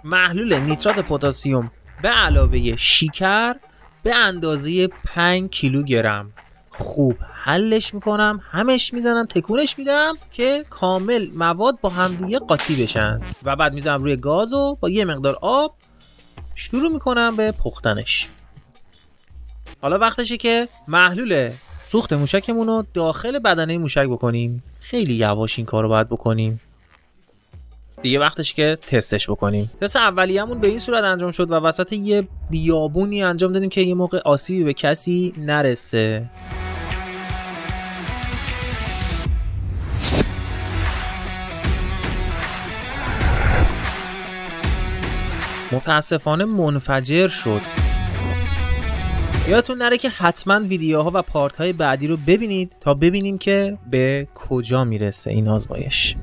محلول نیترات پتاسیم به علاوه شکر به اندازه 5 کیلوگرم خوب حلش میکنم، همش میزنم، تکونش میدم که کامل مواد با همدیگه قاطی بشن و بعد میزنم روی گاز و با یه مقدار آب شروع میکنم به پختنش. حالا وقتشه که محلول سوخت موشکمون رو داخل بدنه موشک بکنیم. خیلی یواش این کارو باید بکنیم. دیگه وقتش که تستش بکنیم. تست اولیه‌مون به این صورت انجام شد و وسط یه بیابونی انجام دادیم که یه موقع آسیبی به کسی نرسه. متاسفانه منفجر شد. یادتون نره که حتما ویدیوها و پارت های بعدی رو ببینید تا ببینیم که به کجا میرسه این آزمایش.